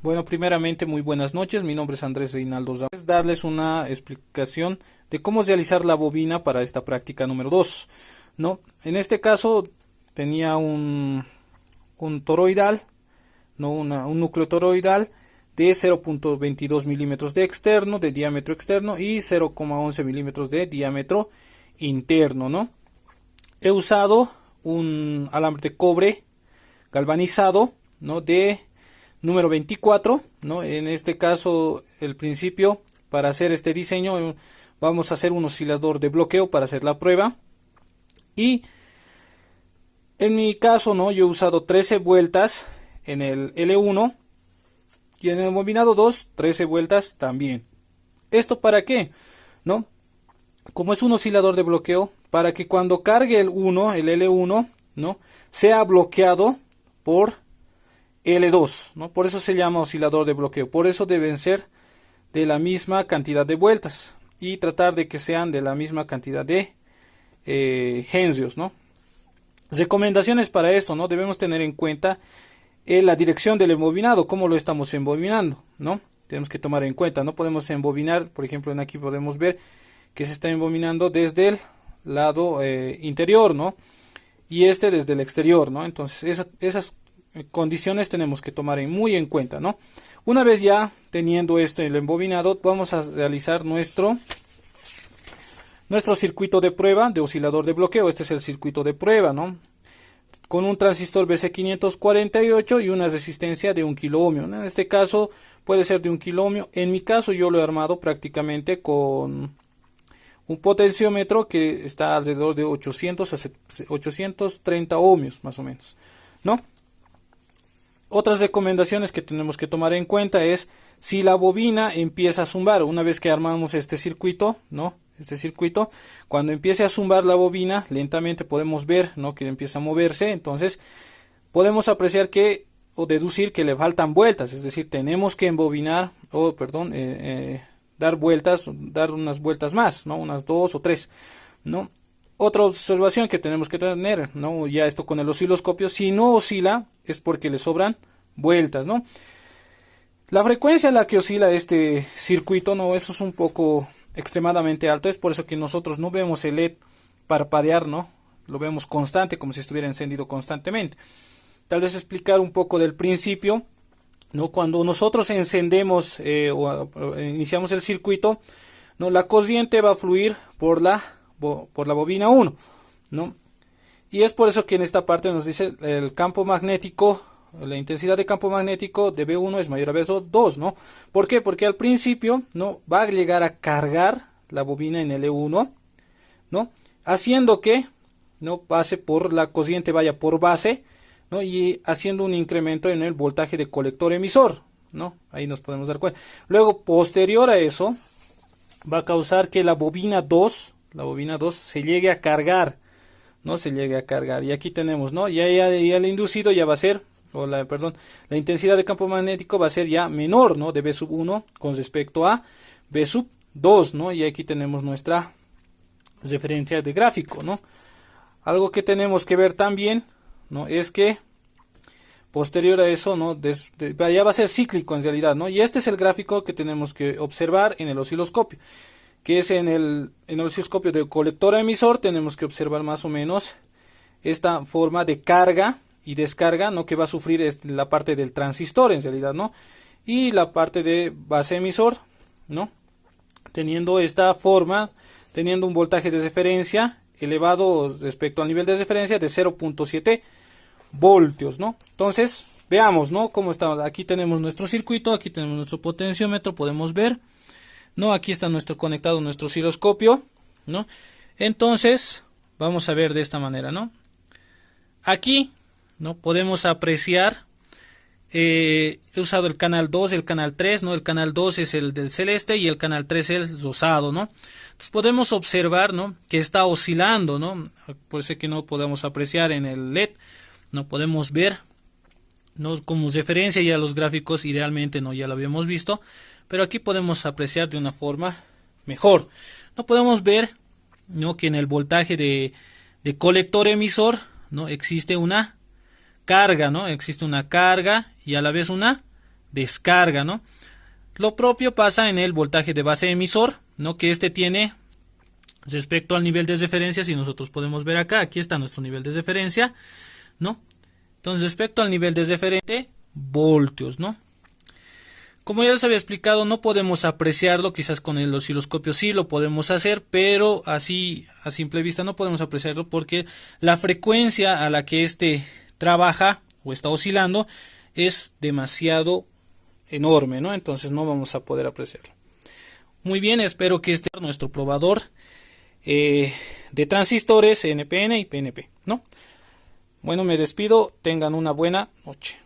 Bueno, primeramente, muy buenas noches. Mi nombre es Andrés Reinaldo Ramos. Darles una explicación de cómo realizar la bobina para esta práctica número 2, ¿no? En este caso, tenía un toroidal, ¿no? Un núcleo toroidal de 0.22 milímetros de externo, de diámetro externo, y 0,11 milímetros de diámetro interno, ¿no? He usado un alambre de cobre galvanizado, ¿no? De número 24, ¿no? En este caso, el principio, para hacer este diseño, vamos a hacer un oscilador de bloqueo para hacer la prueba. Y en mi caso, ¿no? Yo he usado 13 vueltas en el L1 y en el bobinado 2, 13 vueltas también. ¿Esto para qué? ¿No? Como es un oscilador de bloqueo, para que cuando cargue el L1, ¿no? Sea bloqueado por L2, ¿no? Por eso se llama oscilador de bloqueo. Por eso deben ser de la misma cantidad de vueltas y tratar de que sean de la misma cantidad de hercios, ¿no? Recomendaciones para esto, ¿no? Debemos tener en cuenta la dirección del embobinado, cómo lo estamos embobinando, ¿no? Tenemos que tomar en cuenta, no podemos embobinar, por ejemplo, en aquí podemos ver que se está embobinando desde el lado interior, ¿no? Y este desde el exterior, ¿no? Entonces esas condiciones tenemos que tomar muy en cuenta, ¿no? Una vez ya teniendo esto el embobinado, vamos a realizar nuestro circuito de prueba de oscilador de bloqueo. Este es el circuito de prueba, ¿no? Con un transistor BC548 y una resistencia de 1 kilo ohmio. En este caso puede ser de 1 kilo ohmio. En mi caso yo lo he armado prácticamente con un potenciómetro que está alrededor de 800 a 830 ohmios más o menos, ¿no? Otras recomendaciones que tenemos que tomar en cuenta es si la bobina empieza a zumbar. Una vez que armamos este circuito, ¿no? Este circuito, cuando empiece a zumbar la bobina, lentamente podemos ver, ¿no? Que empieza a moverse. Entonces podemos apreciar que o deducir que le faltan vueltas. Es decir, tenemos que embobinar, dar vueltas, dar unas vueltas más, ¿no? Unas 2 o 3, ¿no? Otra observación que tenemos que tener, ¿no? Ya esto con el osciloscopio, si no oscila es porque le sobran vueltas, ¿no? La frecuencia a la que oscila este circuito, ¿no? Eso es un poco extremadamente alto, es por eso que nosotros no vemos el LED parpadear, ¿no? Lo vemos constante, como si estuviera encendido constantemente. Tal vez explicar un poco del principio, ¿no? Cuando nosotros encendemos o iniciamos el circuito, ¿no? La corriente va a fluir por la bobina 1, ¿no? Y es por eso que en esta parte nos dice el campo magnético, la intensidad de campo magnético de B1 es mayor a B2, ¿no? ¿Por qué? Porque al principio, ¿no? Va a llegar a cargar la bobina en L1, ¿no? Haciendo que, ¿no? Pase por la corriente, vaya por base, ¿no? Y haciendo un incremento en el voltaje de colector emisor, ¿no? Ahí nos podemos dar cuenta. Luego, posterior a eso, va a causar que la bobina 2 se llegue a cargar, no se llegue a cargar. Y aquí tenemos, ¿no? Ya el inducido ya va a ser, la intensidad de campo magnético va a ser ya menor, ¿no? De B sub 1 con respecto a B sub 2, ¿no? Y aquí tenemos nuestra referencia de gráfico, ¿no? Algo que tenemos que ver también, ¿no? Es que posterior a eso, ¿no? Ya va a ser cíclico en realidad, ¿no? Y este es el gráfico que tenemos que observar en el osciloscopio, que es en el osciloscopio de colector a emisor. Tenemos que observar más o menos esta forma de carga y descarga, ¿no? Que va a sufrir la parte del transistor en realidad, ¿no? Y la parte de base emisor, ¿no? Teniendo esta forma, teniendo un voltaje de referencia elevado respecto al nivel de referencia de 0.7 voltios, ¿no? Entonces, veamos, ¿no? Cómo estamos. Aquí tenemos nuestro circuito, aquí tenemos nuestro potenciómetro, podemos ver, ¿no? Aquí está conectado nuestro osciloscopio, ¿no? Entonces, vamos a ver de esta manera, ¿no? Aquí, ¿no? Podemos apreciar, he usado el canal 2, el canal 3, ¿no? El canal 2 es el del celeste y el canal 3 es el rosado, ¿no? Entonces podemos observar, ¿no? Que está oscilando, ¿no? Por eso que no podemos apreciar en el LED, no podemos ver, ¿no? Como referencia ya los gráficos idealmente, ¿no? Ya lo habíamos visto, pero aquí podemos apreciar de una forma mejor. No podemos ver, ¿no? Que en el voltaje de colector emisor, ¿no? Existe una carga, ¿no? Existe una carga y a la vez una descarga, ¿no? Lo propio pasa en el voltaje de base emisor, ¿no? Que este tiene respecto al nivel de referencia, si nosotros podemos ver acá, aquí está nuestro nivel de referencia, ¿no? Entonces, respecto al nivel de referente, voltios, ¿no? Como ya les había explicado, no podemos apreciarlo, quizás con el osciloscopio sí lo podemos hacer, pero así a simple vista no podemos apreciarlo porque la frecuencia a la que este trabaja o está oscilando es demasiado enorme, ¿no? Entonces no vamos a poder apreciarlo. Muy bien, espero que este sea nuestro probador de transistores NPN y PNP, ¿no? Bueno, me despido, tengan una buena noche.